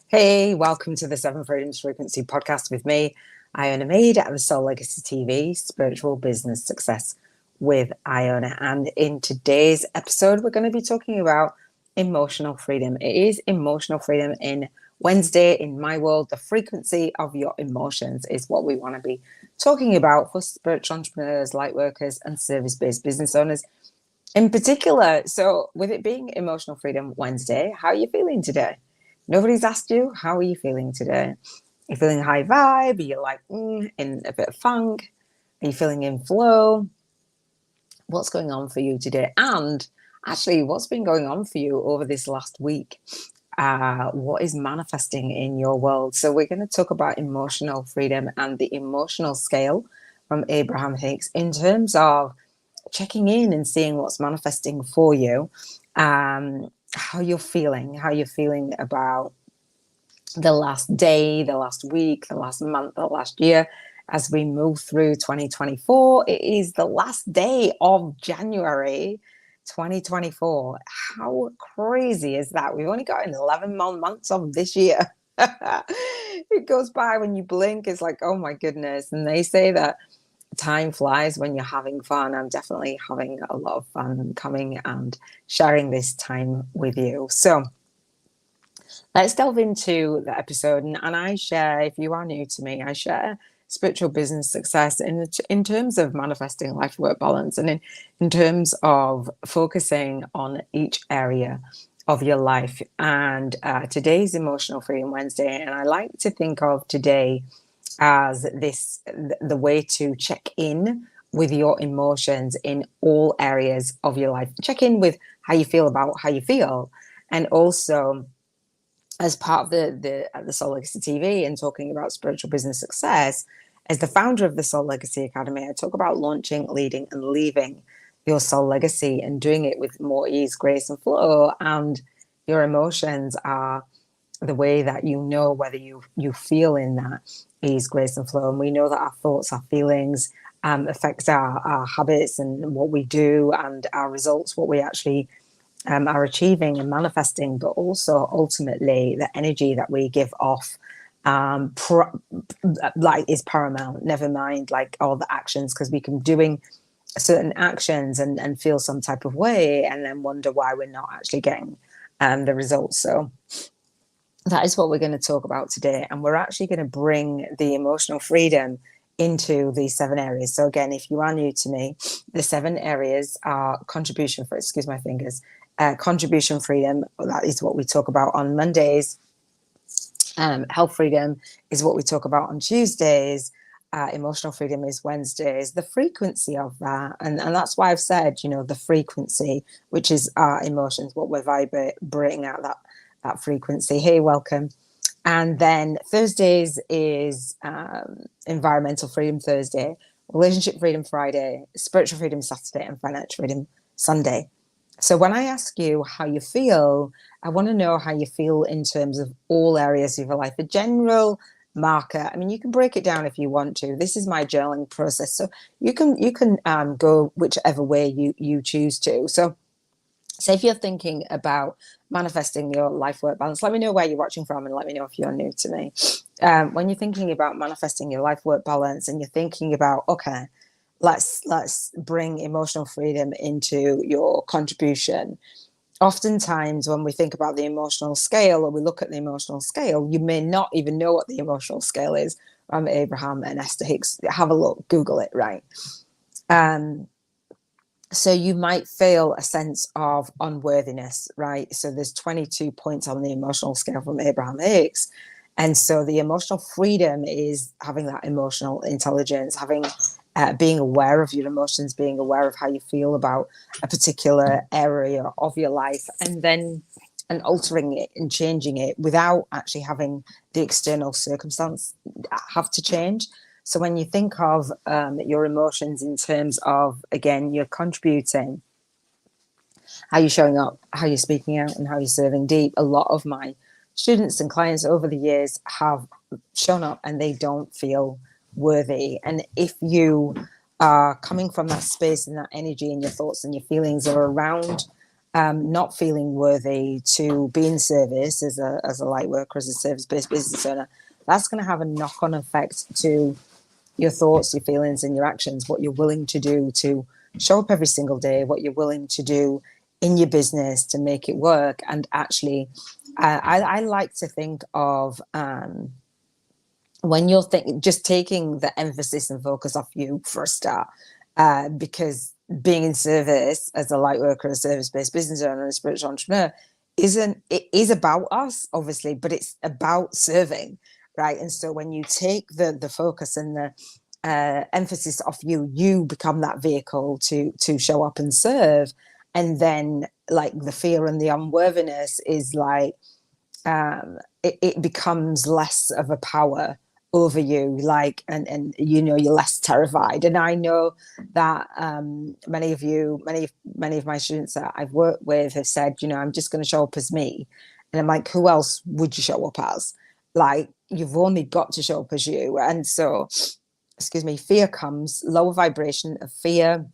Hey, welcome to the Seven Freedoms Frequency podcast with me, Iona Meade at the Soul Legacy TV, Spiritual Business Success with Iona. And in today's episode, we're going to be talking about emotional freedom. It is emotional freedom in Wednesday. In my world, the frequency of your emotions is what we want to be talking about for spiritual entrepreneurs, light workers, and service-based business owners in particular. So with it being Emotional Freedom Wednesday, how are you feeling today? Nobody's asked you, how are you feeling today? Are you feeling high vibe? Are you like in a bit of funk? Are you feeling in flow? What's going on for you today? And actually, what's been going on for you over this last week? What is manifesting in your world? So we're going to talk about emotional freedom and the emotional scale from Abraham Hicks in terms of checking in and seeing what's manifesting for you, how you're feeling about the last day, the last week, the last month, the last year. As we move through 2024, it is the last day of January 2024. How crazy is that? We've only got 11 more months of this year. It goes by when you blink. It's like, oh my goodness. And they say that time flies when you're having fun. I'm definitely having a lot of fun coming and sharing this time with you. So let's delve into the episode. And I share, if you are new to me, I share spiritual business success in terms of manifesting life-work balance and in terms of focusing on each area of your life. And today's Emotional Freedom Wednesday, and I like to think of today as the way to check in with your emotions in all areas of your life. Check in with how you feel about how you feel, and also as part of the Soul Legacy TV and talking about spiritual business success. As the founder of the Soul Legacy Academy, I talk about launching, leading, and leaving your soul legacy and doing it with more ease, grace, and flow. And your emotions are the way that you know whether you feel in that ease, grace, and flow. And we know that our thoughts, our feelings affect our habits and what we do and our results, what we actually are achieving and manifesting, but also ultimately the energy that we give off is paramount. Never mind like all the actions, because we can be doing certain actions and feel some type of way and then wonder why we're not actually getting the results. So that is what we're going to talk about today. And we're actually going to bring the emotional freedom into these 7 areas. So again, if you are new to me, the 7 areas are contribution freedom. That is what we talk about on Mondays. Health freedom is what we talk about on Tuesdays. Emotional freedom is Wednesdays. The frequency of that, and that's why I've said, the frequency, which is our emotions, what we're vibrating at, that frequency. Hey, welcome. And then Thursdays is environmental freedom Thursday, relationship freedom Friday, spiritual freedom Saturday, and financial freedom Sunday. So when I ask you how you feel, I want to know how you feel in terms of all areas of your life. A general marker. I mean, you can break it down if you want to. This is my journaling process, so you can go whichever way you choose to. So if you're thinking about manifesting your life-work balance, let me know where you're watching from and let me know if you're new to me. When you're thinking about manifesting your life-work balance and you're thinking about, okay, let's bring emotional freedom into your contribution. Oftentimes when we think about the emotional scale or we look at the emotional scale, you may not even know what the emotional scale is. Abraham and Esther Hicks, have a look, Google it, right? So you might feel a sense of unworthiness, right? So there's 22 points on the emotional scale from Abraham Hicks. And so the emotional freedom is having that emotional intelligence, being aware of your emotions, being aware of how you feel about a particular area of your life, and altering it and changing it without actually having the external circumstance have to change. So when you think of your emotions in terms of, again, you're contributing, how you're showing up, how you're speaking out, and how you're serving deep, a lot of my students and clients over the years have shown up and they don't feel worthy. And if you are coming from that space and that energy and your thoughts and your feelings are around not feeling worthy to be in service as a light worker, as a service-based business owner, that's going to have a knock-on effect to your thoughts, your feelings, and your actions, what you're willing to do to show up every single day, what you're willing to do in your business to make it work. And actually, I like to think of when you're just taking the emphasis and focus off you for a start, because being in service as a light worker, a service-based business owner, and a spiritual entrepreneur it is about us, obviously, but it's about serving, right? And so when you take the focus and the emphasis off you, you become that vehicle to show up and serve. And then like the fear and the unworthiness is like it becomes less of a power over you, like, and you know, you're less terrified. And I know that many of my students that I've worked with have said, you know, I'm just going to show up as me. And I'm like, who else would you show up as? Like, you've only got to show up as you. And so, excuse me, fear comes, lower vibration of fear,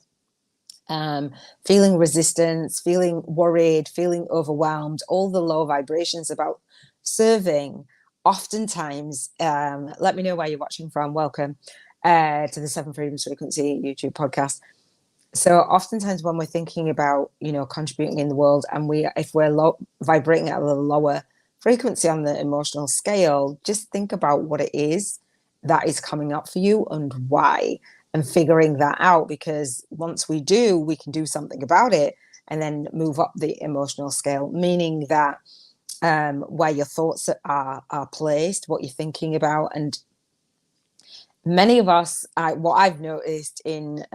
feeling resistance, feeling worried, feeling overwhelmed, all the low vibrations about serving. Oftentimes, let me know where you're watching from. Welcome to the Seven Freedoms Frequency YouTube podcast. So oftentimes when we're thinking about, you know, contributing in the world, and if we're vibrating at a lower frequency on the emotional scale, just think about what it is that is coming up for you and why, and figuring that out, because once we do, we can do something about it and then move up the emotional scale, meaning that where your thoughts are placed, what you're thinking about. And many of us, what I've noticed in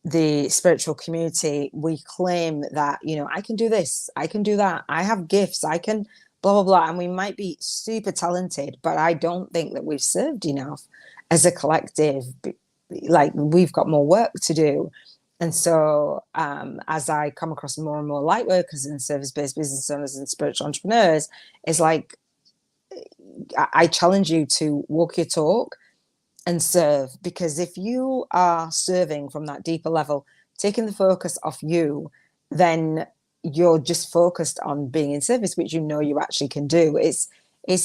the spiritual community, we claim that, you know, I can do this, I can do that, I have gifts, I can blah, blah, blah. And we might be super talented, but I don't think that we've served enough as a collective. Like, we've got more work to do. And so as I come across more and more light workers and service-based business owners and spiritual entrepreneurs, it's like, I challenge you to walk your talk and serve, because if you are serving from that deeper level, taking the focus off you, then you're just focused on being in service, which you know you actually can do. It's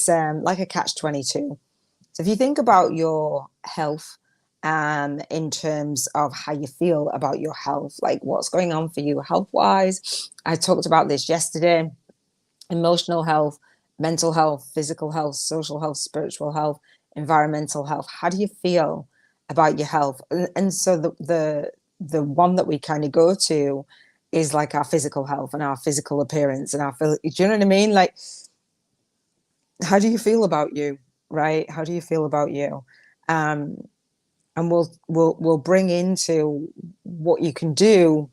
like a catch-22. So if you think about your health, in terms of how you feel about your health, like what's going on for you health-wise. I talked about this yesterday: emotional health, mental health, physical health, social health, spiritual health, environmental health. How do you feel about your health? And so the one that we kind of go to is like our physical health and our physical appearance and do you know what I mean? Like, how do you feel about you, right? How do you feel about you? And we'll bring into what you can do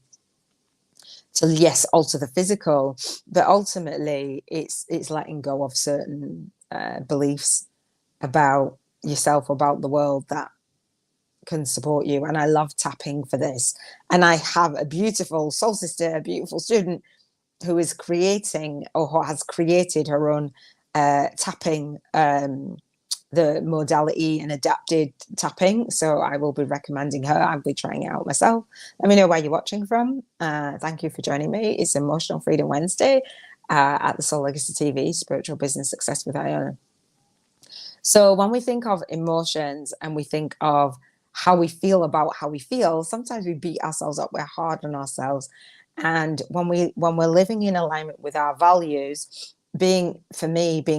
to, yes, alter the physical, but ultimately it's letting go of certain beliefs about yourself, about the world, that can support you. And I love tapping for this. And I have a beautiful soul sister, a beautiful student who is creating, or who has created, her own tapping, the modality and adapted tapping. So I will be recommending her. I'll be trying it out myself. Let me know where you're watching from. Thank you for joining me. It's Emotional Freedom Wednesday at the Soul Legacy TV, Spiritual Business Success with Iona. So when we think of emotions and we think of how we feel about how we feel, sometimes we beat ourselves up. We're hard on ourselves. And when we're living in alignment with our values, being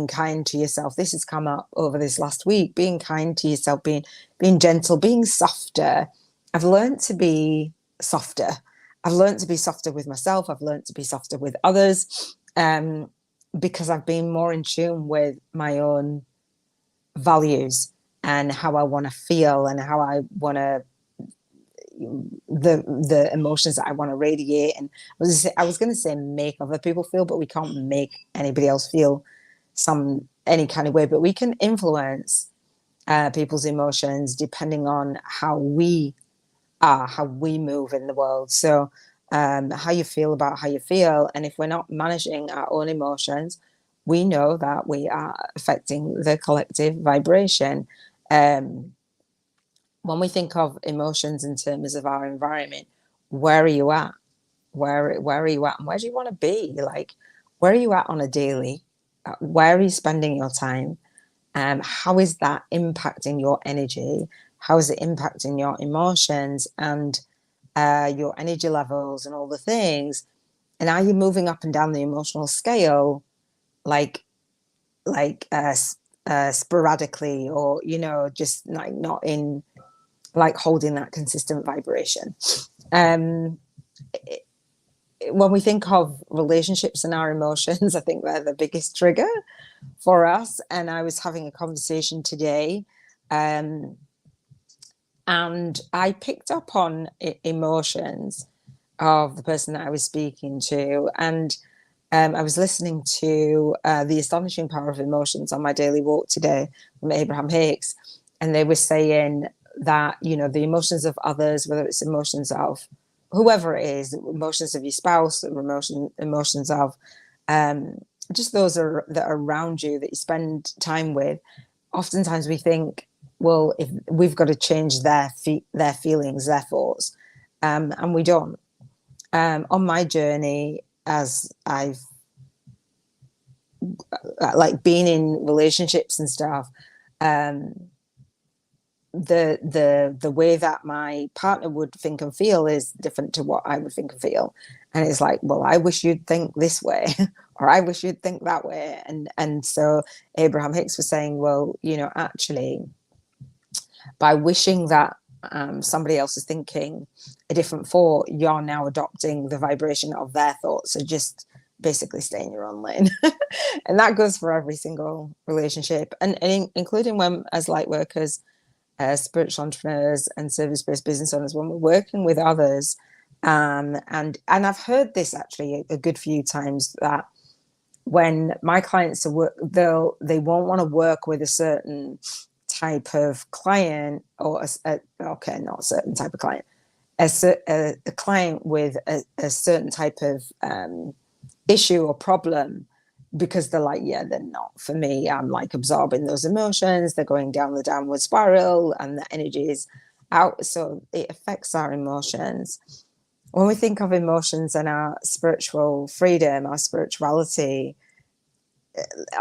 kind to yourself, this has come up over this last week, being kind to yourself, being gentle, being softer. I've learned to be softer. I've learned to be softer with myself. I've learned to be softer with others, because I've been more in tune with my own values and how I want to feel and how I want to, the emotions that I want to radiate. And I was going to say make other people feel, but we can't make anybody else feel any kind of way, but we can influence people's emotions depending on how we move in the world. So how you feel about how you feel. And if we're not managing our own emotions, we know that we are affecting the collective vibration. When we think of emotions in terms of our environment, where are you at? where are you at and where do you want to be? Like, where are you at on a daily? Where are you spending your time? How is that impacting your energy? How is it impacting your emotions and your energy levels and all the things? And are you moving up and down the emotional scale, like sporadically, or just like not in like holding that consistent vibration? Um, when we think of relationships and our emotions, I think they're the biggest trigger for us. And I was having a conversation today, and I picked up on emotions of the person that I was speaking to. And I was listening to The Astonishing Power of Emotions on my daily walk today from Abraham Hicks. And they were saying that, the emotions of others, whether it's emotions of whoever it is, emotions of your spouse, emotions of just those that are around you that you spend time with. Oftentimes we think, well, if we've got to change their feelings, their thoughts, and we don't. On my journey, as I've like been in relationships and stuff, the way that my partner would think and feel is different to what I would think and feel. And it's like, well, I wish you'd think this way, or I wish you'd think that way. And so Abraham Hicks was saying, well, actually, by wishing that somebody else is thinking a different thought, you're now adopting the vibration of their thoughts. So just basically stay in your own lane. And that goes for every single relationship, and including when, as light workers, spiritual entrepreneurs and service-based business owners, when we're working with others. And I've heard this actually a good few times, that when my clients are they won't want to work with a certain type of client, or not a certain type of client, a client with a certain type of issue or problem, because they're like, yeah, they're not for me. I'm like absorbing those emotions. They're going down the downward spiral and the energy is out. So it affects our emotions. When we think of emotions and our spiritual freedom, our spirituality,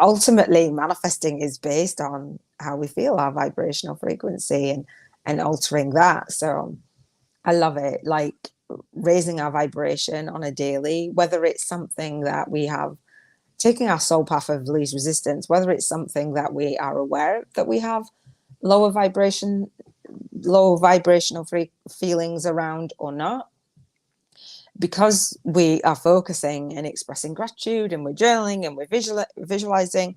ultimately manifesting is based on how we feel, our vibrational frequency, and altering that. So I love it. Like raising our vibration on a daily, whether it's something that we have, taking our soul path of least resistance, whether it's something that we are aware that we have lower vibrational feelings around or not, because we are focusing and expressing gratitude, and we're journaling and we're visualizing,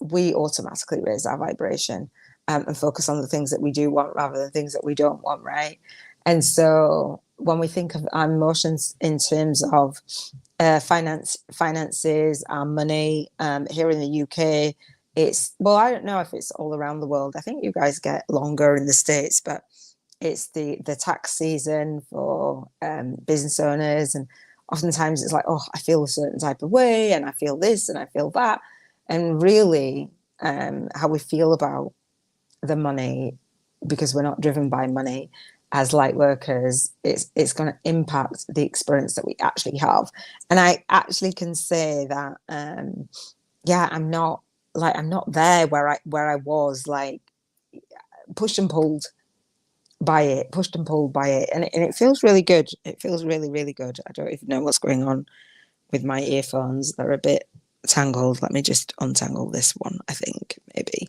we automatically raise our vibration, and focus on the things that we do want rather than things that we don't want, right? And so when we think of our emotions in terms of finances, money, here in the UK, well, I don't know if it's all around the world. I think you guys get longer in the States, but it's the tax season for business owners, and oftentimes it's like, oh, I feel a certain type of way, and I feel this and I feel that. And really, how we feel about the money, because we're not driven by money as light workers, it's going to impact the experience that we actually have. And I actually can say that I'm not there where I was, like pushed and pulled by it, and it feels really good. It feels really, really good. I don't even know what's going on with my earphones. They're a bit tangled. Let me just untangle this one, I think, maybe.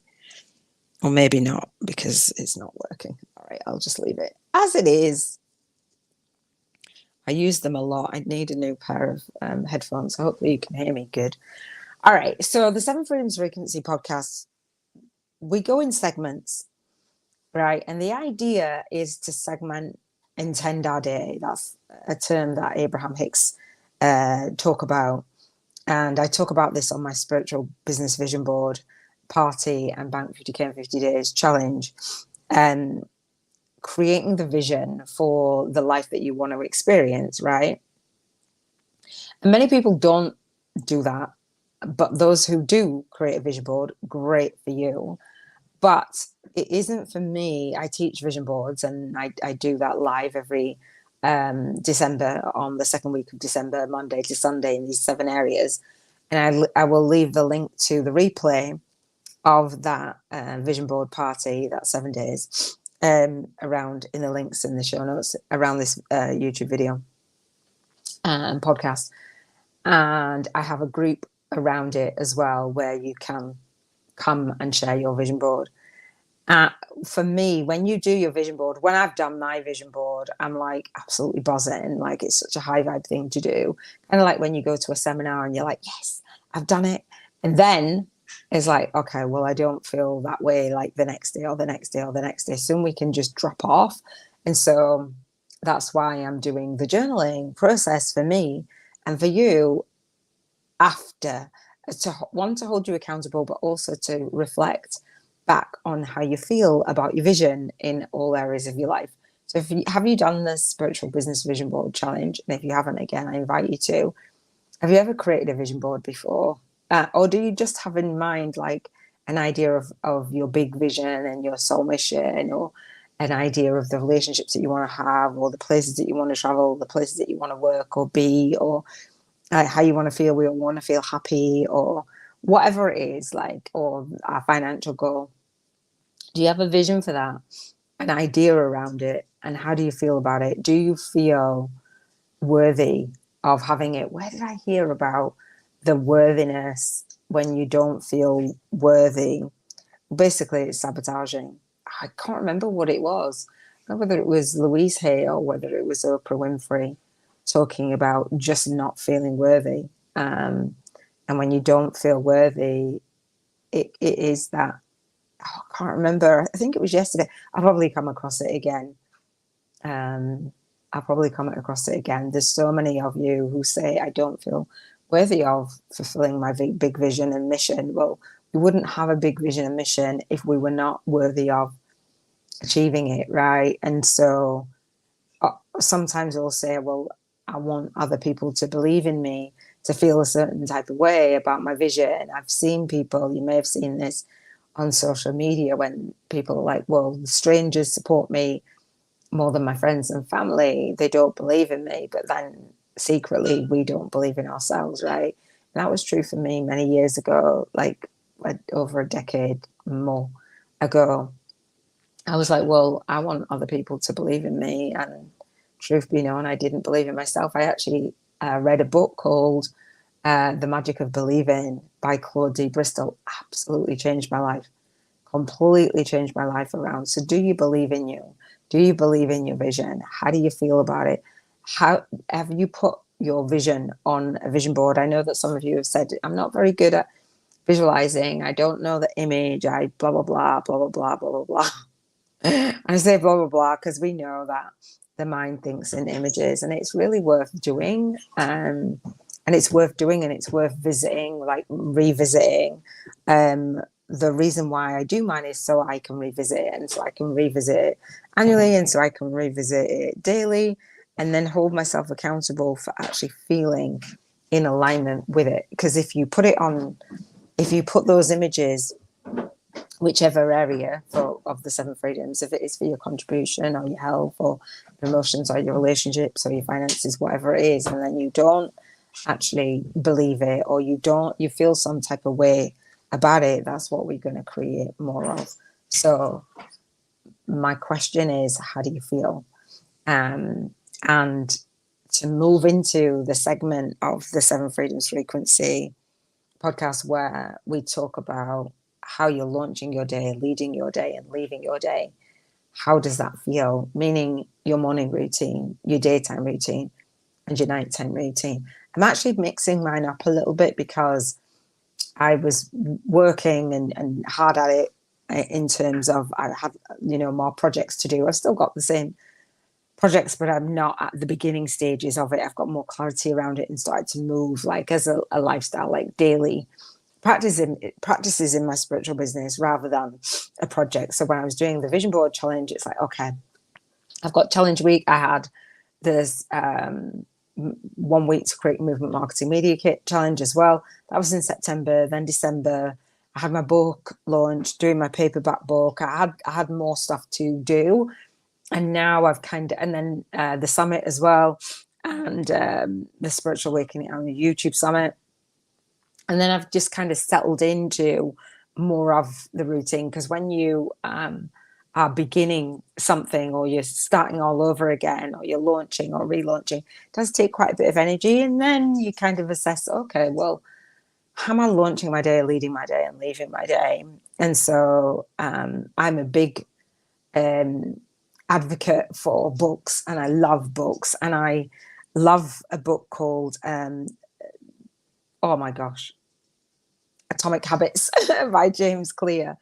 Or maybe not, because it's not working. All right, I'll just leave it as it is. I use them a lot. I need a new pair of headphones, so hopefully you can hear me good. All right, so the Seven Freedoms Frequency podcast, we go in segments, right? And the idea is to segment and tend our day. That's a term that Abraham Hicks talk about. And I talk about this on my spiritual business vision board party and Bank 50K in 50 Days challenge. Creating the vision for the life that you want to experience, right? And many people don't do that. But those who do create a vision board, great for you. But it isn't for me. I teach vision boards, and I do that live every December, on the second week of December, Monday to Sunday, in these 7 areas. And I will leave the link to the replay of that vision board party, that 7 days, around in the links in the show notes around this YouTube video and podcast. And I have a group around it as well, where you can come and share your vision board. For me, when you do your vision board, when I've done my vision board, I'm like absolutely buzzing. Like, it's such a high vibe thing to do. Kind of like when you go to a seminar and you're like, yes, I've done it. And then it's like, okay, well, I don't feel that way like the next day or the next day or the next day. Soon we can just drop off. And so that's why I'm doing the journaling process for me and for you, after, to want to hold you accountable, but also to reflect back on how you feel about your vision in all areas of your life. So have you done this spiritual business vision board challenge? And if you haven't, again, I invite you to. Have you ever created a vision board before? Or do you just have in mind like an idea of your big vision and your soul mission, or an idea of the relationships that you want to have, or the places that you want to travel, the places that you want to work or be, or how you want to feel? We all want to feel happy, or whatever it is, like, or our financial goal. Do you have a vision for that, an idea around it, and how do you feel about it? Do you feel worthy of having it? Where did I hear about the worthiness when you don't feel worthy? Basically, it's sabotaging. I can't remember what it was. I don't know whether it was Louise Hay or whether it was Oprah Winfrey talking about just not feeling worthy. And when you don't feel worthy, it is that, I can't remember. I think it was yesterday. I'll probably come across it again. There's so many of you who say, I don't feel worthy of fulfilling my big vision and mission. Well, we wouldn't have a big vision and mission if we were not worthy of achieving it, right? And so sometimes we'll say, well, I want other people to believe in me, to feel a certain type of way about my vision. I've seen people, you may have seen this on social media, when people are like, well, strangers support me more than my friends and family. They don't believe in me, but then secretly we don't believe in ourselves, right? And that was true for me many years ago, like over a decade more ago. I was like, well, I want other people to believe in me. And truth be known, I didn't believe in myself. I actually read a book called The Magic of Believing by Claude D. Bristol. Absolutely changed my life. Completely changed my life around. So do you believe in you? Do you believe in your vision? How do you feel about it? How have you put your vision on a vision board? I know that some of you have said, I'm not very good at visualizing. I don't know the image. I blah, blah, blah, blah, blah, blah, blah, blah, blah. I say blah, blah, blah, because we know that the mind thinks in images, and it's really worth doing. And it's worth doing, and it's worth visiting, like revisiting. The reason why I do mine is so I can revisit it, and so I can revisit it annually, and so I can revisit it daily, and then hold myself accountable for actually feeling in alignment with it. Because if you put those images, whichever area of the 7 freedoms, if it is for your contribution or your health or your emotions or your relationships or your finances, whatever it is, and then you don't actually believe it, or you feel some type of way about it, that's what we're going to create more of. So my question is, how do you feel? And to move into the segment of the 7 freedoms frequency podcast, where we talk about how you're launching your day, leading your day, and leaving your day. How does that feel? Meaning your morning routine, your daytime routine, and your nighttime routine. I'm actually mixing mine up a little bit because I was working and hard at it in terms of I have, more projects to do. I've still got the same projects, but I'm not at the beginning stages of it. I've got more clarity around it and started to move like as a lifestyle, like daily practices in my spiritual business rather than a project. So when I was doing the vision board challenge, it's like, okay, I've got challenge week. I had this 1 week to create movement marketing media kit challenge as well. That was in September. Then December, I had my book launch, doing my paperback book. I had more stuff to do. And now I've and then the summit as well, and the spiritual awakening on the YouTube summit. And then I've just kind of settled into more of the routine, because when you are beginning something, or you're starting all over again, or you're launching or relaunching, it does take quite a bit of energy. And then you kind of assess, okay, well, how am I launching my day, leading my day, and leaving my day? And so I'm a big advocate for books, and I love books. And I love a book called, oh my gosh, Atomic Habits by James Clear.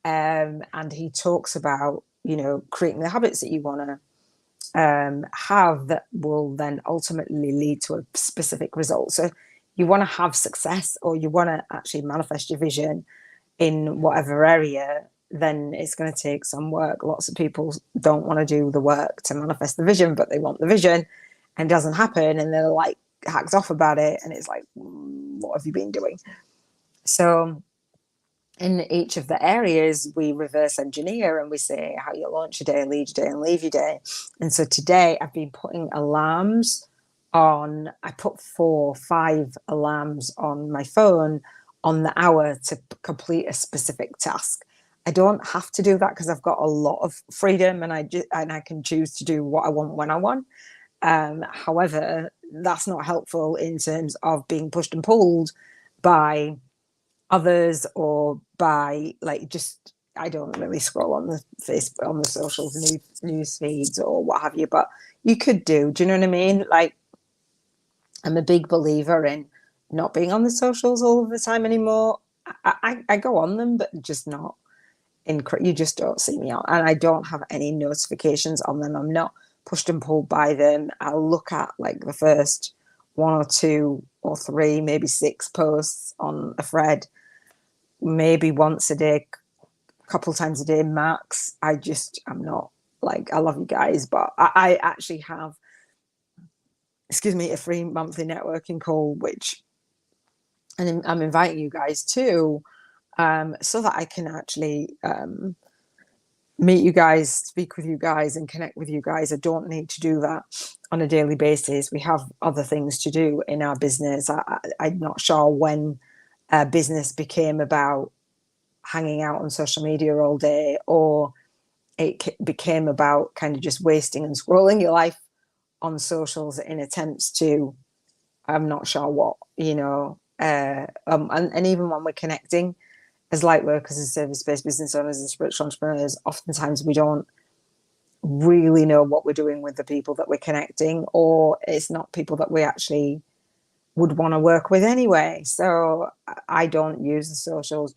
And he talks about, creating the habits that you want to have that will then ultimately lead to a specific result. So you want to have success, or you want to actually manifest your vision in whatever area, then it's going to take some work. Lots of people don't want to do the work to manifest the vision, but they want the vision and it doesn't happen. And they're like hacked off about it. And it's like, what have you been doing? So in each of the areas, we reverse engineer, and we say how you launch your day, lead your day, and leave your day. And so today I've been putting alarms on. I put 4, 5 alarms on my phone on the hour to complete a specific task. I don't have to do that because I've got a lot of freedom, and I can choose to do what I want when I want. However, that's not helpful in terms of being pushed and pulled by others, or by just, I don't really scroll on the Facebook, on the socials, news feeds or what have you, but you could do you know what I mean? Like, I'm a big believer in not being on the socials all of the time anymore. I go on them, but just not you just don't see me on, and I don't have any notifications on them. I'm not pushed and pulled by them. I'll look at like the first 1 or 2 or 3, maybe 6 posts on a thread, maybe once a day, a couple times a day max. I'm not like, I love you guys, but I actually have, a free monthly networking call, and I'm inviting you guys to, so that I can actually meet you guys, speak with you guys, and connect with you guys. I don't need to do that on a daily basis. We have other things to do in our business. I'm not sure when business became about hanging out on social media all day, or it became about kind of just wasting and scrolling your life on socials in attempts to, I'm not sure what, and even when we're connecting as light workers and service-based business owners and spiritual entrepreneurs, oftentimes we don't really know what we're doing with the people that we're connecting, or it's not people that we actually would want to work with anyway. So I don't use the socials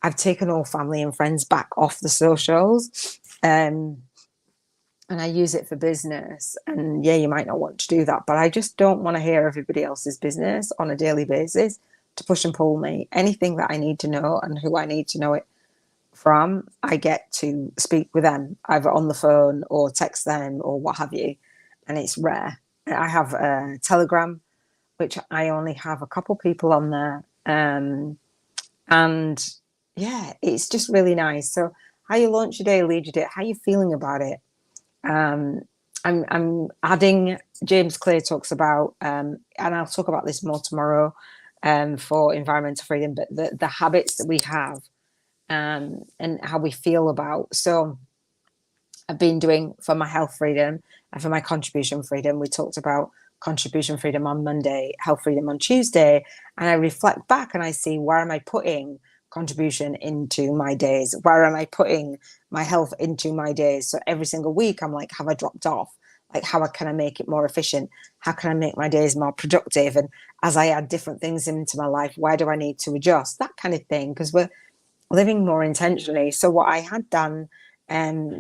I've taken all family and friends back off the socials, and I use it for business. And yeah, you might not want to do that, but I just don't want to hear everybody else's business on a daily basis to push and pull me. Anything that I need to know and who I need to know it from, I get to speak with them either on the phone or text them or what have you. And it's rare. I have a Telegram, which I only have a couple people on there. And yeah, it's just really nice. So how you launch your day, lead your day, how you feeling about it? I'm adding, James Clear talks about, and I'll talk about this more tomorrow, for environmental freedom, but the habits that we have, and how we feel about. So I've been doing for my health freedom and for my contribution freedom. We talked about contribution freedom on Monday, health freedom on Tuesday, and I reflect back and I see, where am I putting contribution into my days? Where am I putting my health into my days? So every single week I'm like, have I dropped off? Like, how can I make it more efficient? How can I make my days more productive? And as I add different things into my life, where do I need to adjust? That kind of thing, because we're living more intentionally. So what I had done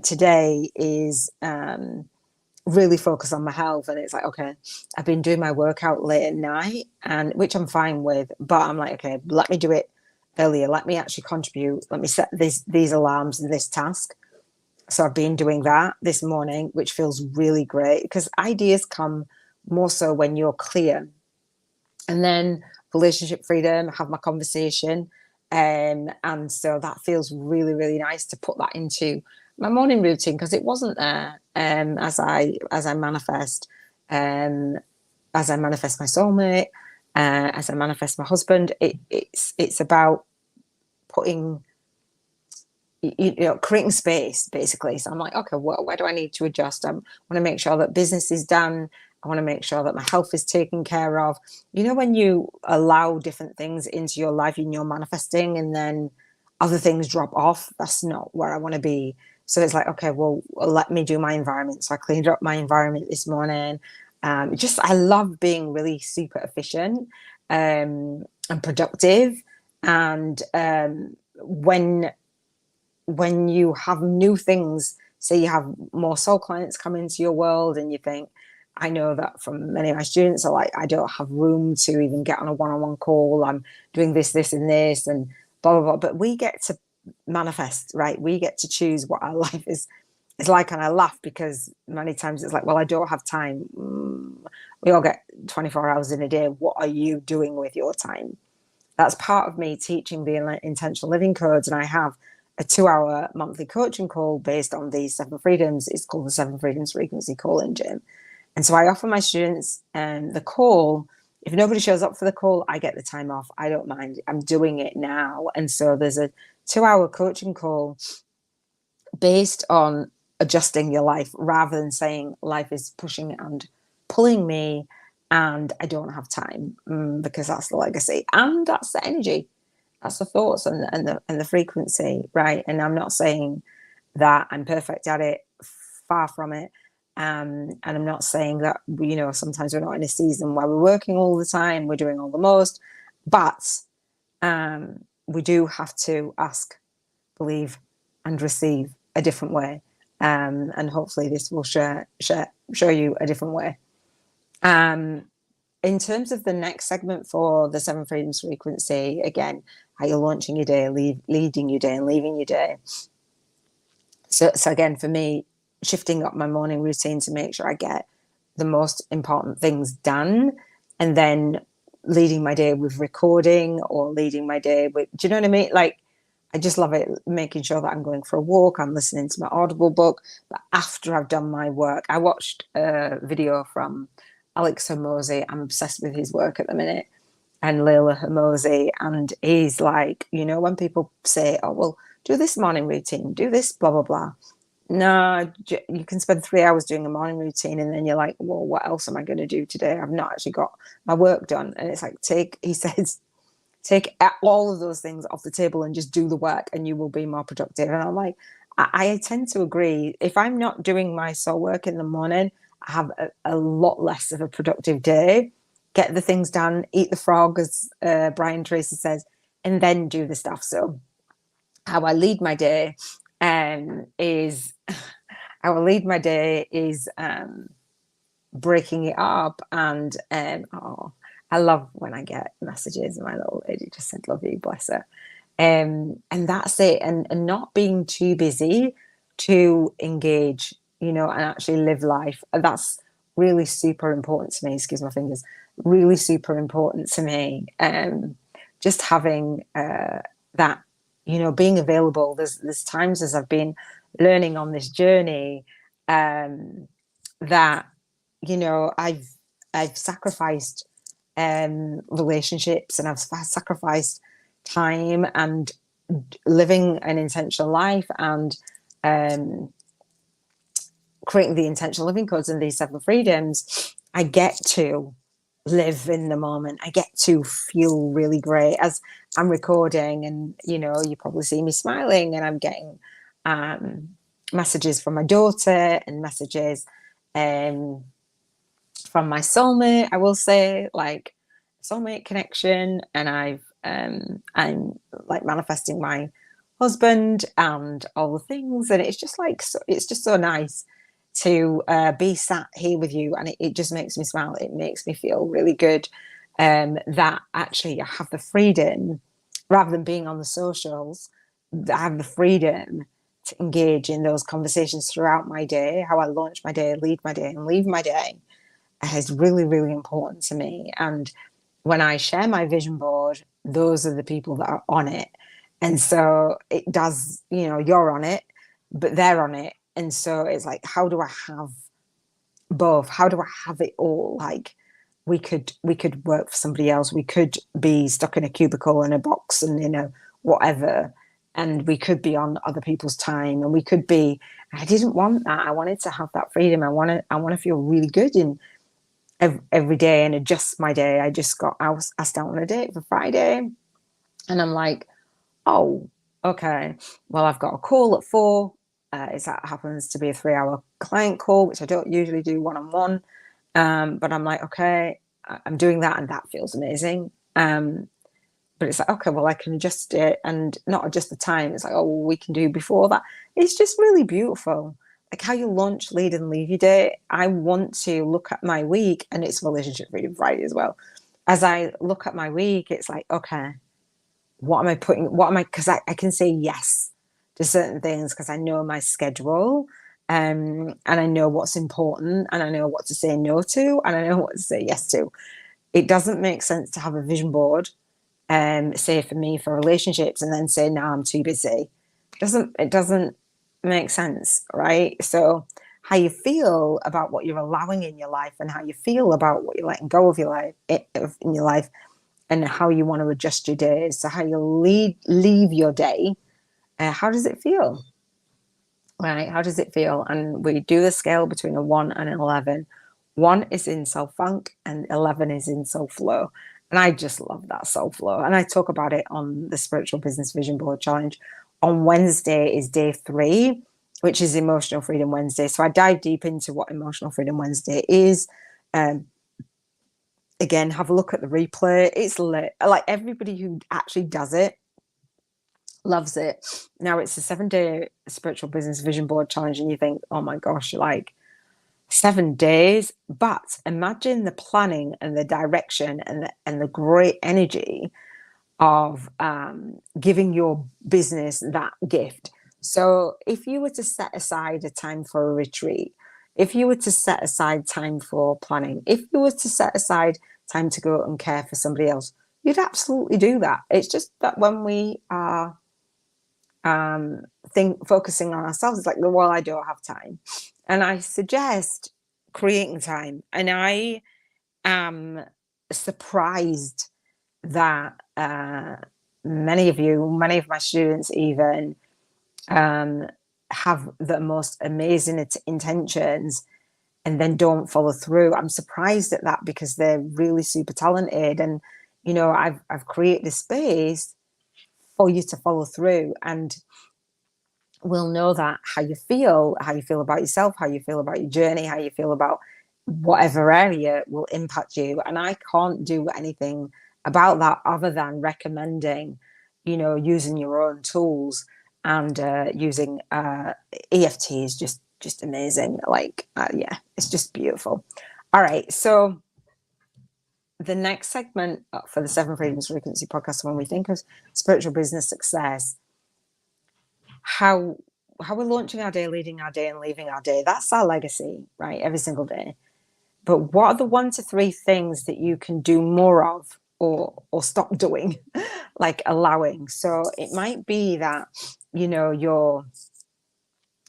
today is really focus on my health. And it's like, okay, I've been doing my workout late at night, and which I'm fine with, but I'm like, okay, let me do it earlier. Let me actually contribute. Let me set these alarms and this task. So I've been doing that this morning, which feels really great, because ideas come more so when you're clear. And then relationship freedom, have my conversation. And so that feels really, really nice to put that into my morning routine, because it wasn't there, as I manifest, um, as I manifest my soulmate, as I manifest my husband. It's about putting, creating space, basically. So I'm like, okay, where do I need to adjust? I want to make sure that business is done. I want to make sure that my health is taken care of. When you allow different things into your life and you're manifesting, and then other things drop off, that's not where I want to be. So it's like, okay, well, let me do my environment. So I cleaned up my environment this morning. I love being really super efficient, and productive. And when you have new things, say you have more soul clients come into your world, and you think, I know that from many of my students are like, I don't have room to even get on a one-on-one call. I'm doing this and this and blah, blah, blah. But we get to manifest, right? We get to choose what our life is like. And I laugh because many times it's like, well, I don't have time. We all get 24 hours in a day. What are you doing with your time? That's part of me teaching the intentional living codes. And I have a 2-hour monthly coaching call based on these 7 freedoms. It's called the 7 freedoms frequency call-in gym. And so I offer my students the call. If nobody shows up for the call, I get the time off. I don't mind. I'm doing it now. And so there's a 2-hour coaching call based on adjusting your life, rather than saying life is pushing and pulling me and I don't have time, because that's the legacy and that's the energy. That's the thoughts and the frequency, right? And I'm not saying that I'm perfect at it, far from it. And I'm not saying that, sometimes we're not in a season where we're working all the time, we're doing all the most, but we do have to ask, believe, and receive a different way. And hopefully this will show you a different way. In terms of the next segment for the 7 freedoms frequency, again, how you're launching your day, leading your day, and leaving your day. So again, for me, shifting up my morning routine to make sure I get the most important things done, and then leading my day with recording, or leading my day with, do you know what I mean? Like, I just love it, making sure that I'm going for a walk, I'm listening to my Audible book. But after I've done my work, I watched a video from Alex Hormozi. I'm obsessed with his work at the minute, and Layla Hormozi. And he's like, when people say, oh, well, do this morning routine, do this, blah, blah, blah. No, you can spend 3 hours doing a morning routine, and then you're like, well, what else am I going to do today? I've not actually got my work done. And it's like, he says, take all of those things off the table and just do the work, and you will be more productive. And I'm like, I tend to agree. If I'm not doing my soul work in the morning, I have a lot less of a productive day. Get the things done, eat the frog, as Brian Tracy says, and then do the stuff. So how I lead my day is breaking it up. And I love when I get messages. My little lady just said, love you, bless her. And that's it. And not being too busy to engage, and actually live life. That's really super important to me. Excuse my fingers. Really super important to me. Just having that, being available. There's times, as I've been learning on this journey, that, I've sacrificed relationships, and I've sacrificed time, and living an intentional life, and creating the intentional living codes and these 7 freedoms. I get to live in the moment. I get to feel really great as I'm recording, and you probably see me smiling, and I'm getting messages from my daughter, and messages from my soulmate. I will say, like, soulmate connection, and I'm like manifesting my husband and all the things, and it's just like, it's just so nice to be sat here with you, and it just makes me smile. It makes me feel really good, that actually I have the freedom, rather than being on the socials, I have the freedom to engage in those conversations throughout my day. How I launch my day, lead my day, and leave my day is really, really important to me. And when I share my vision board, those are the people that are on it. And so it does, you're on it. but they're on it. And so it's like, how do I have both? How do I have it all? Like, we could work for somebody else. We could be stuck in a cubicle in a box and, whatever. And we could be on other people's time, and we could be. I didn't want that. I wanted to have that freedom. I want to feel really good in every day and adjust my day. I was asked out on a date for Friday, and I'm like, oh, okay. Well, I've got a call at 4. That happens to be a 3-hour client call, which I don't usually do one-on-one. But I'm like, okay, I'm doing that, and that feels amazing. But it's like, okay, well, I can adjust it and not adjust the time. It's like, oh, well, we can do before that. It's just really beautiful. Like how you launch, lead, and leave your day. I want to look at my week, and it's Relationship Freedom Friday as well. As I look at my week, it's like, okay, because I can say yes to certain things because I know my schedule, and I know what's important, and I know what to say no to, and I know what to say yes to. It doesn't make sense to have a vision board, say for me for relationships, and then say, no, I'm too busy. It doesn't make sense, right? So how you feel about what you're allowing in your life, and how you feel about what you're letting go of in your life, and how you want to adjust your days. So how you leave your day, how does it feel? Right? How does it feel? And we do the scale between a 1 and an 11. 1 is in soul funk, and 11 is in soul flow. And I just love that soul flow. And I talk about it on the Spiritual Business Vision Board Challenge. On Wednesday is day 3, which is Emotional Freedom Wednesday. So I dive deep into what Emotional Freedom Wednesday is. Again, have a look at the replay. It's lit. Like everybody who actually does it loves it. Now it's a 7-day Spiritual Business Vision Board Challenge, and you think, oh my gosh, like 7 days. But imagine the planning and the direction and the great energy of giving your business that gift. So if you were to set aside a time for a retreat, if you were to set aside time for planning, if you were to set aside time to go and care for somebody else, you'd absolutely do that. It's just that when we are focusing on ourselves, it's like, well, I don't have time. And I suggest creating time. And I am surprised that many of my students even have the most amazing intentions and then don't follow through. I'm surprised at that because they're really super talented, and I've created a space for you to follow through, and we'll know that how you feel about yourself, how you feel about your journey, how you feel about whatever area will impact you. And I can't do anything about that other than recommending, using your own tools, and using EFT is just amazing. Like, yeah, it's just beautiful. All right. So the next segment for the 7 Freedoms Frequency podcast, when we think of spiritual business success, how we're launching our day, leading our day, and leaving our day. That's our legacy, right? Every single day. But what are the 1 to 3 things that you can do more of, or stop doing, like allowing? So it might be that, you're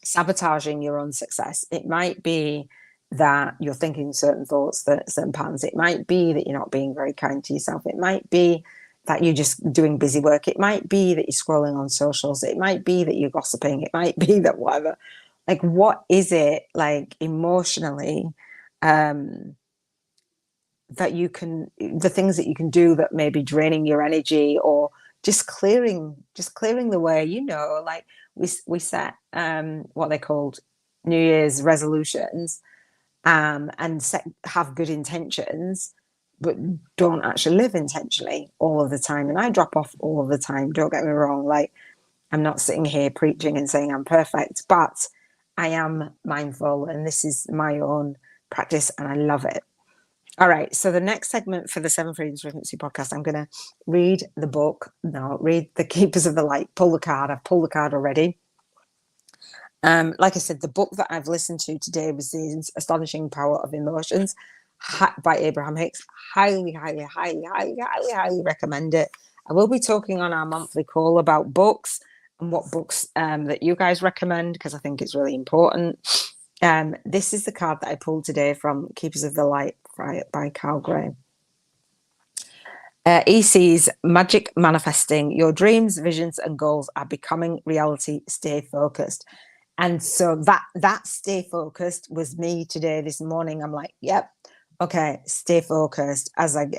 sabotaging your own success. It might be that you're thinking certain thoughts, certain patterns. It might be that you're not being very kind to yourself. It might be that you're just doing busy work. It might be that you're scrolling on socials. It might be that you're gossiping. It might be that whatever. Like, what is it, like, emotionally, that the things that you can do that may be draining your energy, or just clearing the way, like we set what they called New Year's resolutions, and have good intentions, but don't actually live intentionally all of the time. And I drop off all of the time. Don't get me wrong. Like, I'm not sitting here preaching and saying I'm perfect, but I am mindful, and this is my own practice, and I love it. All right. So the next segment for the 7 Freedoms Frequency podcast, I'm going to read The Keepers of the Light. Pull the card. I've pulled the card already. Like I said, the book that I've listened to today was The Astonishing Power of Emotions by Abraham Hicks. Highly, highly, highly, highly, highly, highly recommend it. I will be talking on our monthly call about books and what books that you guys recommend, because I think it's really important. This is the card that I pulled today from Keepers of the Light by Carl Gray. EC's magic manifesting. Your dreams, visions, and goals are becoming reality. Stay focused. And so that stay focused was me today, this morning. I'm like, yep, okay, stay focused. As I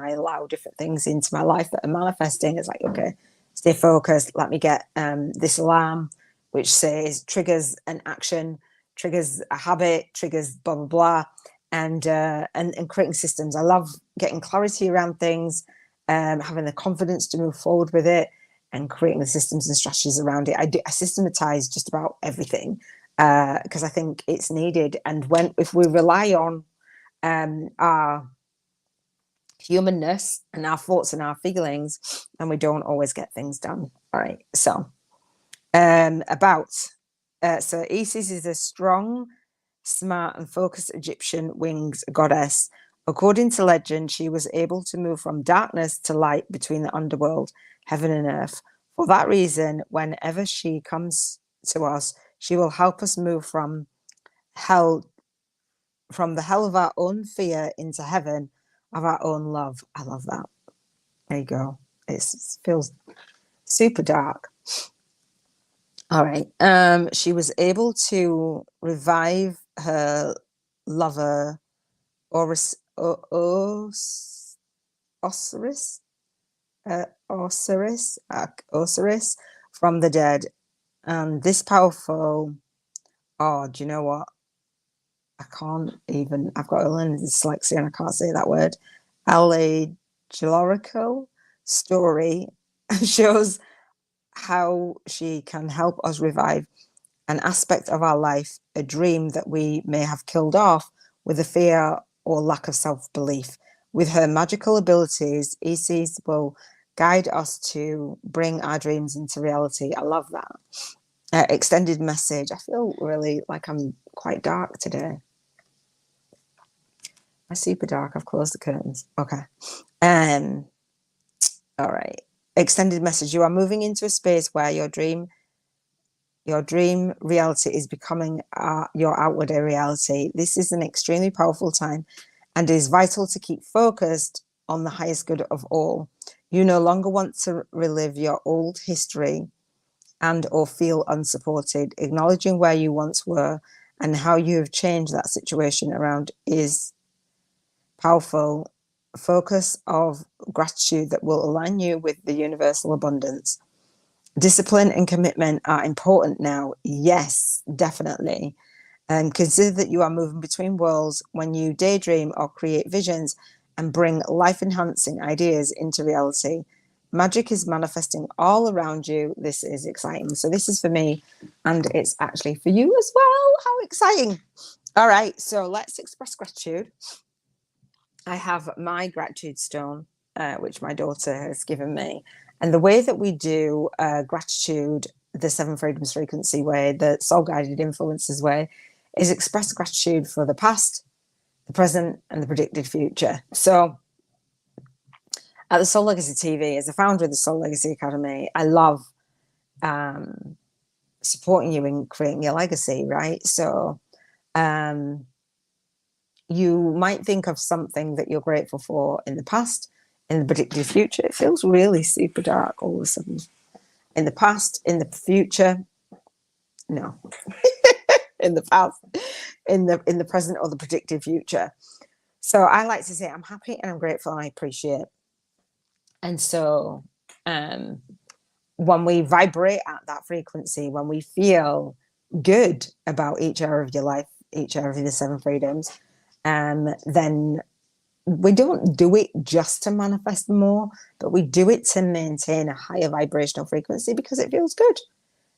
allow different things into my life that are manifesting. It's like, okay, stay focused. Let me get this alarm, which says triggers an action, triggers a habit, triggers blah, blah, blah. And creating systems. I love getting clarity around things, having the confidence to move forward with it, and creating the systems and strategies around it. I systematize just about everything because I think it's needed. And if we rely on our humanness and our thoughts and our feelings, and we don't always get things done. All right. So so Isis is a strong, smart and focused Egyptian wings goddess. According to legend, she was able to move from darkness to light between the underworld, heaven and earth. For that reason, whenever she comes to us, she will help us move from the hell of our own fear into heaven of our own love. I love that. There you go. It feels super dark. All right. She was able to revive her lover Osiris from the dead. And this powerful, do you know what? I've got a learning dyslexia and I can't say that word. Allegorical story shows how she can help us revive an aspect of our life, a dream that we may have killed off with a fear or lack of self-belief. With her magical abilities, Isis will guide us to bring our dreams into reality. I love that. Extended message. I feel really like I'm quite dark today. I'm super dark. I've closed the curtains. Okay. All right. Extended message. You are moving into a space where your dream reality is becoming your outward reality. This is an extremely powerful time and is vital to keep focused on the highest good of all. You no longer want to relive your old history and or feel unsupported. Acknowledging where you once were and how you have changed that situation around is powerful focus of gratitude that will align you with the universal abundance. Discipline and commitment are important now. Yes, definitely. Consider that you are moving between worlds when you daydream or create visions and bring life-enhancing ideas into reality. Magic is manifesting all around you. This is exciting. So this is for me, and it's actually for you as well. How exciting. All right, so let's express gratitude. I have my gratitude stone, which my daughter has given me. And the way that we do gratitude, the Seven Freedoms frequency way, the soul-guided influences way, is express gratitude for the past, the present, and the predicted future. So at the Soul Legacy TV, as a founder of the Soul Legacy Academy, I love supporting you in creating your legacy, right? So you might think of something that you're grateful for in the past, in the predicted future. It feels really super dark all of a sudden. In the past, in the future, no. In the past, in the present or the predicted future. So I like to say I'm happy and I'm grateful and I appreciate. And so when we vibrate at that frequency, when we feel good about each area of your life, each area of the seven freedoms, then we don't do it just to manifest more, but we do it to maintain a higher vibrational frequency because it feels good.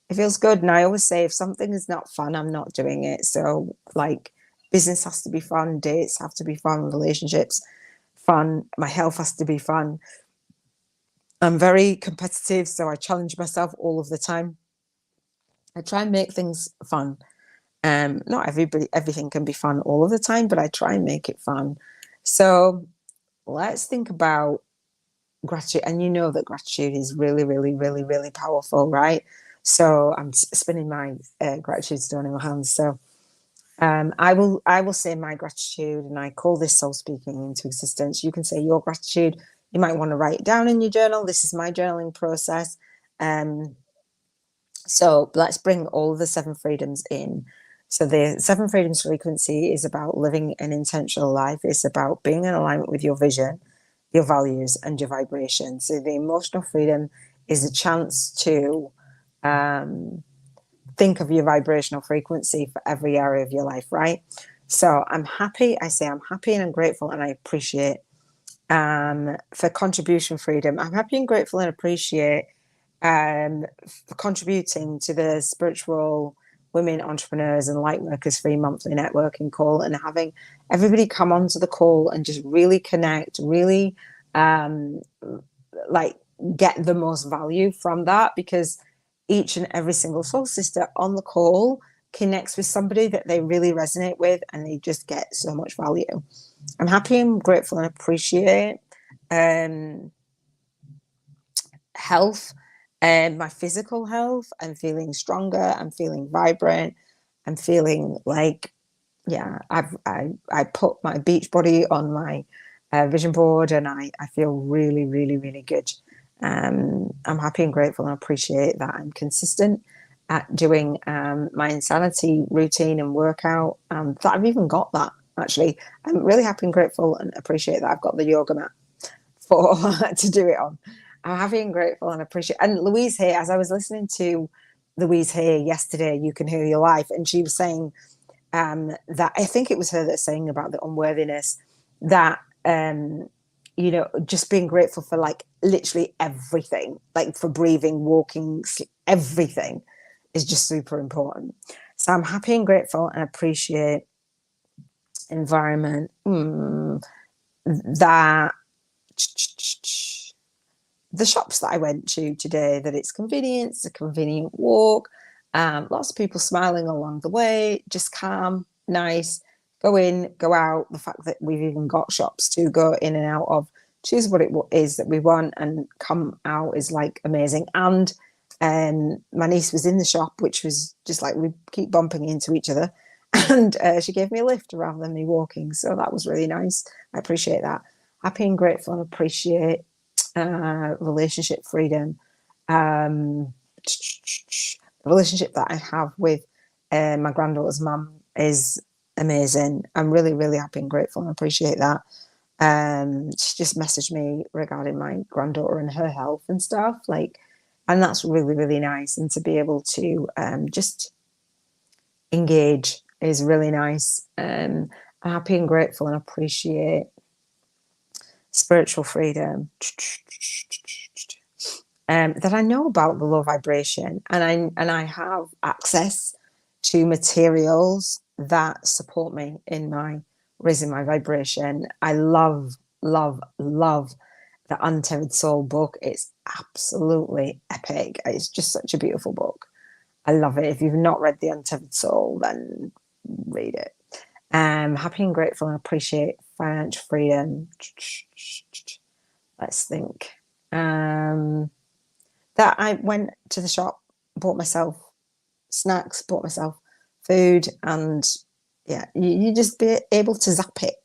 It feels good. And I always say, if something is not fun, I'm not doing it. So like business has to be fun, dates have to be fun, relationships fun, my health has to be fun. I'm very competitive, so I challenge myself all of the time. I try and make things fun. Not everything can be fun all of the time, but I try and make it fun. So let's think about gratitude. And you know that gratitude is really, really, really, really powerful, right? So I'm spinning my gratitude stone in my hands. So I will say my gratitude, and I call this soul speaking into existence. You can say your gratitude. You might want to write it down in your journal. This is my journaling process. So let's bring all the 7 freedoms in. So the 7 freedoms frequency is about living an intentional life. It's about being in alignment with your vision, your values, and your vibration. So the emotional freedom is a chance to think of your vibrational frequency for every area of your life, right? So I'm happy. I say I'm happy and I'm grateful and I appreciate. For contribution freedom, I'm happy and grateful and appreciate for contributing to the Spiritual Women Entrepreneurs and Lightworkers free monthly networking call, and having everybody come onto the call and just really connect, really like get the most value from that, because each and every single soul sister on the call connects with somebody that they really resonate with, and they just get so much value. I'm happy and grateful and appreciate health and my physical health. I'm feeling stronger. I'm feeling vibrant. I'm feeling like, yeah, I put my beach body on my vision board, and I feel really, really, really good. I'm happy and grateful and appreciate that I'm consistent at doing my insanity routine and workout. That I've even got that, actually. I'm really happy and grateful and appreciate that I've got the yoga mat for to do it on. I'm happy and grateful and appreciate. And Louise Hay, as I was listening to Louise Hay yesterday, You Can Heal Your Life, and she was saying that, I think it was her that's saying about the unworthiness, that just being grateful for like literally everything, like for breathing, walking, everything is just super important. So I'm happy and grateful and appreciate environment, that the shops that I went to today, that it's convenient, it's a convenient walk, lots of people smiling along the way, just calm, nice, go in, go out. The fact that we've even got shops to go in and out of, choose what it is that we want and come out is like amazing. And my niece was in the shop, which was just like, we keep bumping into each other, and she gave me a lift rather than me walking. So that was really nice. I appreciate that. Happy and grateful and appreciate relationship freedom. The relationship that I have with my granddaughter's mum is amazing. I'm really, really happy and grateful and appreciate that. She just messaged me regarding my granddaughter and her health and stuff, like, and that's really, really nice. And to be able to just engage is really nice. I'm happy and grateful and appreciate spiritual freedom, that I know about the low vibration, and I have access to materials that support me in my raising my vibration. I love, love, love the Untethered Soul book. It's absolutely epic. It's just such a beautiful book. I love it. If you've not read The Untethered Soul, then read it. Happy and grateful and appreciate financial freedom. Let's think. That I went to the shop, bought myself snacks, bought myself food, and yeah, you just be able to zap it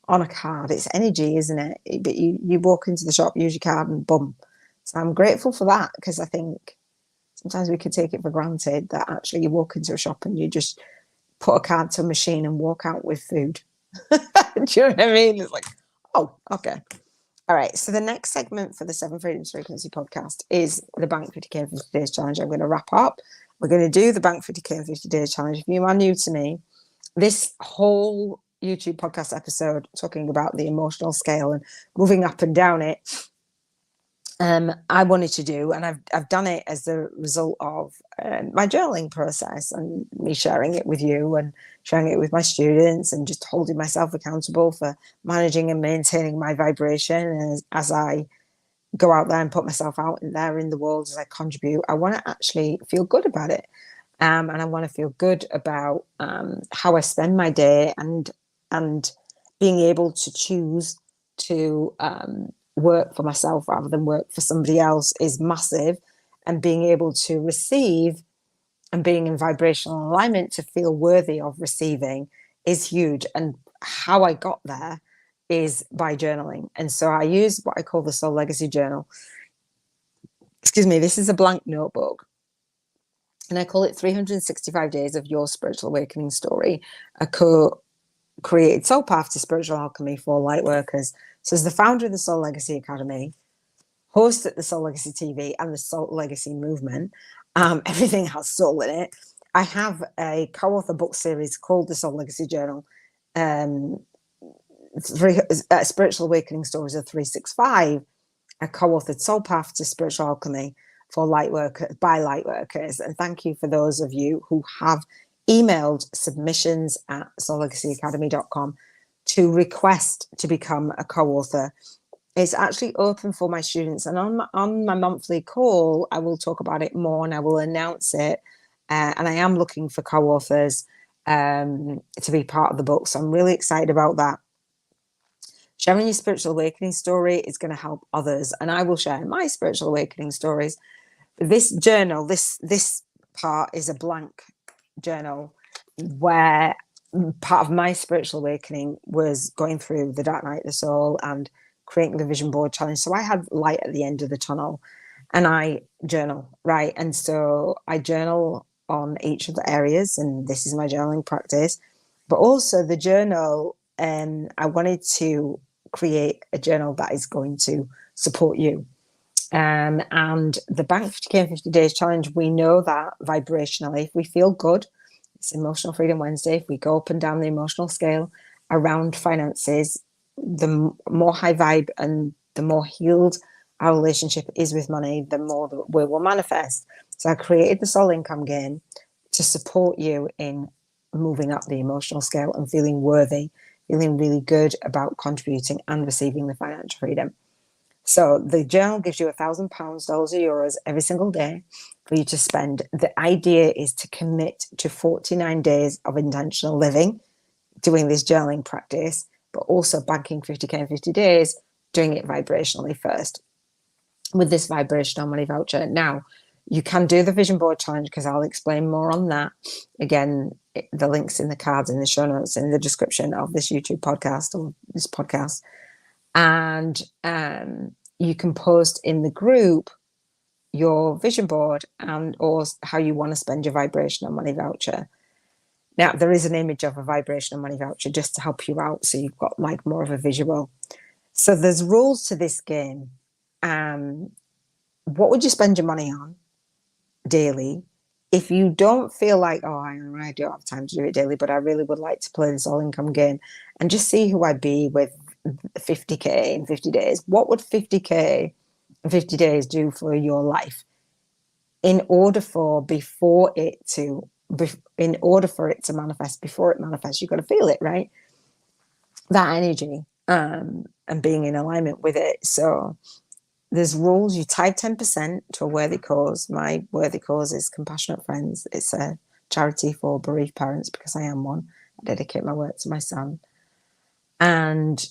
on a card. It's energy, isn't it? But you walk into the shop, use your card, and boom. So I'm grateful for that, because I think sometimes we could take it for granted that actually you walk into a shop and you just put a card to a machine and walk out with food. Do you know what I mean? It's like, oh, okay. All right. So the next segment for the 7 Freedoms Frequency podcast is the Bank 50K in 50 Days Challenge. I'm going to wrap up. We're going to do the Bank 50K in 50 Days Challenge. If you are new to me, this whole YouTube podcast episode talking about the emotional scale and moving up and down it, I wanted to do, and I've done it as a result of my journaling process and me sharing it with you and sharing it with my students, and just holding myself accountable for managing and maintaining my vibration as I go out there and put myself out there in the world, as I contribute. I want to actually feel good about it, and I want to feel good about how I spend my day, and being able to choose to work for myself rather than work for somebody else is massive. and being able to receive and being in vibrational alignment to feel worthy of receiving is huge. And how I got there is by journaling. And so I use what I call the Soul Legacy Journal. Excuse me, this is a blank notebook. And I call it 365 Days of Your Spiritual Awakening Story, a co-created soul path to spiritual alchemy for light workers. So as the founder of the Soul Legacy Academy, host at the Soul Legacy TV and the Soul Legacy Movement, everything has soul in it. I have a co-author book series called the Soul Legacy Journal, Spiritual Awakening Stories of 365, a co-authored soul path to spiritual alchemy for light workers by light workers. And thank you for those of you who have emailed submissions at soullegacyacademy.com to request to become a co-author. It's actually open for my students, and on my monthly call I will talk about it more and I will announce it, and I am looking for co-authors to be part of the book, so I'm really excited about that. Sharing your spiritual awakening story is going to help others, and I will share my spiritual awakening stories. This journal, this part is a blank journal where part of my spiritual awakening was going through the dark night of the soul and creating the vision board challenge. So I had light at the end of the tunnel, and I journal, right? And so I journal on each of the areas, and this is my journaling practice. But also the journal, I wanted to create a journal that is going to support you. And the Bank 50K in 50 Days Challenge, we know that vibrationally, if we feel good, it's Emotional Freedom Wednesday, if we go up and down the emotional scale around finances, the more high vibe and the more healed our relationship is with money, the more we will manifest. So I created the Soul Income Game to support you in moving up the emotional scale and feeling worthy, feeling really good about contributing and receiving the financial freedom. So the journal gives you £1,000, dollars or euros every single day for you to spend. The idea is to commit to 49 days of intentional living, doing this journaling practice, but also banking 50K in 50 days, doing it vibrationally first with this vibrational money voucher. Now, you can do the vision board challenge because I'll explain more on that. Again, the links in the cards, in the show notes, in the description of this YouTube podcast or this podcast. And you can post in the group your vision board and or how you want to spend your vibrational money voucher. Now, there is an image of a vibrational money voucher just to help you out, so you've got like more of a visual. So there's rules to this game. What would you spend your money on daily? If you don't feel like, oh, I don't have time to do it daily, but I really would like to play this all income game and just see who I'd be with 50K in 50 days. What would 50K in 50 days do for your life? In order for it to manifest, before it manifests, you've got to feel it, right? That energy and being in alignment with it. So there's rules. You tie 10% to a worthy cause. My worthy cause is Compassionate Friends. It's a charity for bereaved parents because I am one. I dedicate my work to my son. And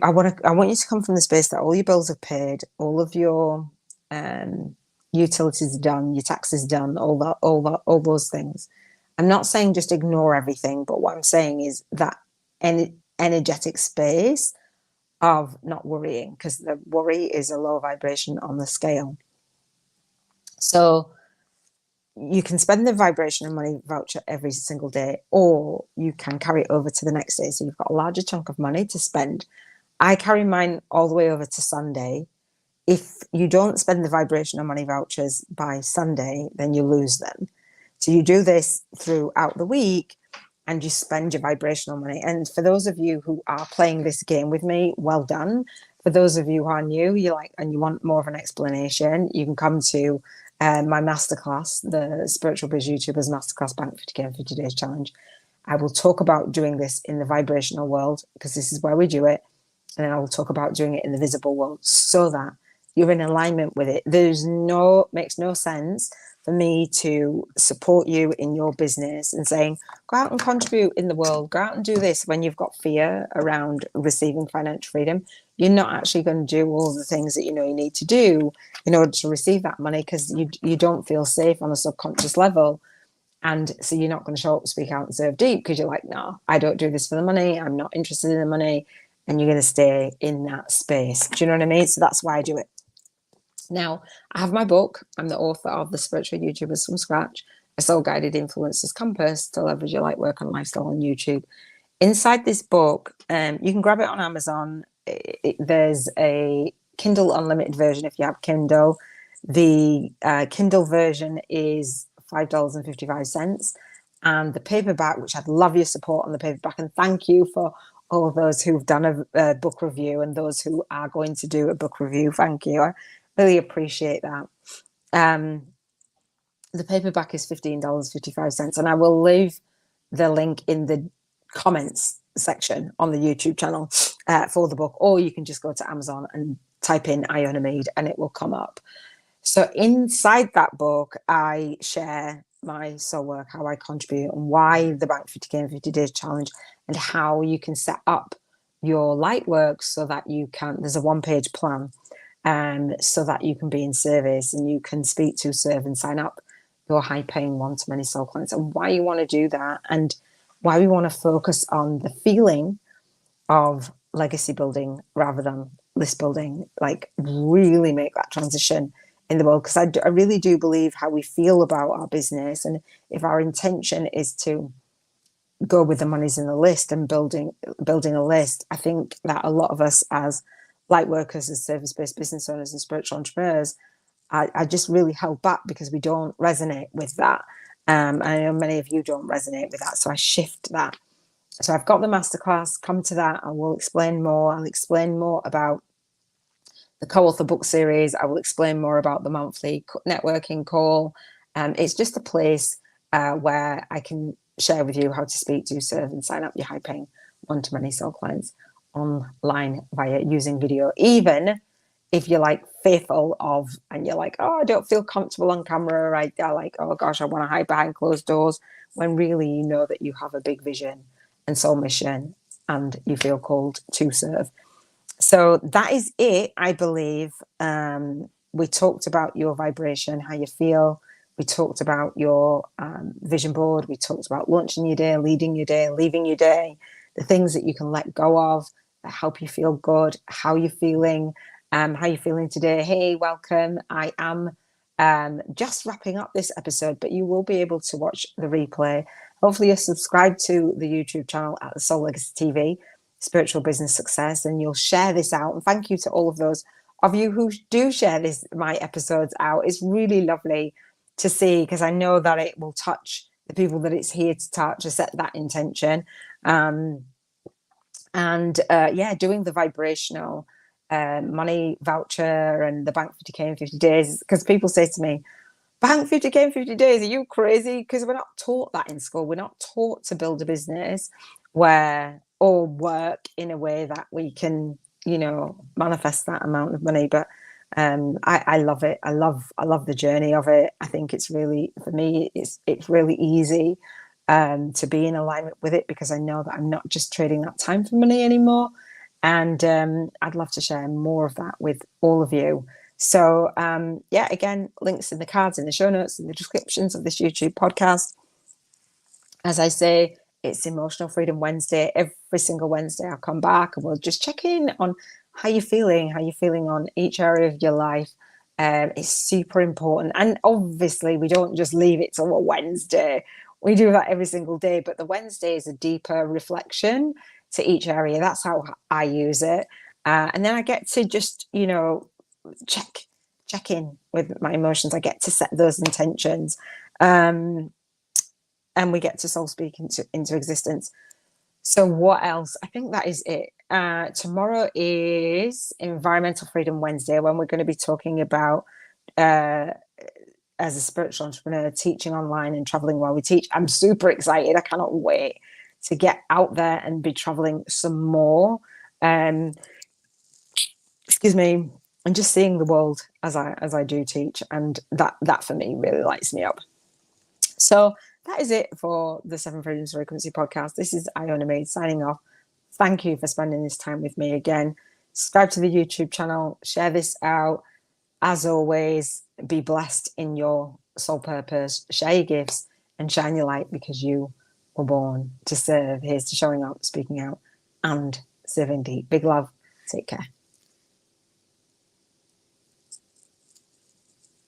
I want you to come from the space that all your bills are paid, all of your utilities are done, your taxes done, all those things. I'm not saying just ignore everything, but what I'm saying is that energetic space of not worrying, because the worry is a low vibration on the scale. So you can spend the vibration and money voucher every single day, or you can carry it over to the next day. So you've got a larger chunk of money to spend. I carry mine all the way over to Sunday. If you don't spend the vibration and money vouchers by Sunday, then you lose them. So you do this throughout the week and you spend your vibrational money. And for those of you who are playing this game with me, well done. For those of you who are new, you want more of an explanation, you can come to my masterclass, the Spiritual Biz YouTubers Masterclass Bank 50K in 50 Days Challenge. I will talk about doing this in the vibrational world because this is where we do it. And then I will talk about doing it in the visible world so that you're in alignment with it. Makes no sense for me to support you in your business and saying, go out and contribute in the world, go out and do this when you've got fear around receiving financial freedom. You're not actually going to do all the things that you know you need to do in order to receive that money because you don't feel safe on a subconscious level. And so you're not going to show up, speak out and serve deep because you're like, no, I don't do this for the money. I'm not interested in the money. And you're going to stay in that space. Do you know what I mean? So that's why I do it. Now, I have my book. I'm the author of The Spiritual YouTubers from Scratch, a soul-guided influencer's compass to leverage your light work and lifestyle on YouTube. Inside this book, you can grab it on Amazon. There's a Kindle Unlimited version if you have Kindle. The Kindle version is $5.55. And the paperback, which I'd love your support on the paperback, and thank you for all of those who've done a book review and those who are going to do a book review. Thank you. I really appreciate that. The paperback is $15.55, and I will leave the link in the comments section on the YouTube channel for the book, or you can just go to Amazon and type in Iona Meade and it will come up. So inside that book, I share my soul work, how I contribute, and why the Bank 50K in 50 Days Challenge, and how you can set up your light work so that you can, there's a one-page plan, so that you can be in service and you can speak to, serve, and sign up your high-paying one-to-many soul clients, and why you want to do that, and why we want to focus on the feeling of legacy building rather than list building, like really make that transition in the world, because I really do believe how we feel about our business, and if our intention is to go with the monies in the list and building a list, I think that a lot of us as light workers, as service-based business owners and spiritual entrepreneurs, I just really held back because we don't resonate with that. I know many of you don't resonate with that, so I shift that. So I've got the masterclass, come to that, I will explain more. I'll explain more about the co-author book series. I will explain more about the monthly networking call. It's just a place where I can share with you how to speak to, serve, and sign up your high-paying one-to-many soul clients online via using video, even if you're like fearful of, and you're like, oh, I don't feel comfortable on camera, right? They're like, oh gosh, I want to hide behind closed doors, when really you know that you have a big vision and soul mission and you feel called to serve. So that is it, I believe. We talked about your vibration, how you feel. We talked about your vision board. We talked about launching your day, leading your day, leaving your day, the things that you can let go of that help you feel good, how you're feeling, today. Hey, welcome. I am just wrapping up this episode, but you will be able to watch the replay. Hopefully you're subscribed to the YouTube channel at the Soul Legacy TV, Spiritual Business Success, and you'll share this out. And thank you to all of those of you who do share my episodes out. It's really lovely to see, because I know that it will touch the people that it's here to touch, to set that intention. Doing the vibrational money voucher and the Bank 50K in 50 days, because people say to me, Bank 50K in 50 days, are you crazy? Because we're not taught that in school. We're not taught to build a business or work in a way that we can, manifest that amount of money. But I love it. I love the journey of it. I think it's really, for me, it's really easy to be in alignment with it, because I know that I'm not just trading that time for money anymore. And I'd love to share more of that with all of you. So again, links in the cards, in the show notes, in the descriptions of this YouTube podcast. As I say, it's Emotional Freedom Wednesday. Every single Wednesday I'll come back and we'll just check in on how you're feeling on each area of your life. It's super important. And obviously we don't just leave it till a Wednesday. We do that every single day. But the Wednesday is a deeper reflection to each area. That's how I use it. And then I get to just, check in with my emotions. I get to set those intentions. And we get to soul speak into existence. So what else? I think that is it. Tomorrow is Environmental Freedom Wednesday, when we're going to be talking about, as a spiritual entrepreneur, teaching online and traveling while we teach. I'm super excited. I cannot wait to get out there and be traveling some more. And and just seeing the world as I do teach. And that for me really lights me up. So that is it for the Seven Freedoms Frequency podcast. This is Iona Meade signing off. Thank you for spending this time with me again. Subscribe to the YouTube channel, share this out. As always, be blessed in your soul purpose, share your gifts, and shine your light, because you were born to serve. Here's to showing up, speaking out, and serving deep. Big love. Take care.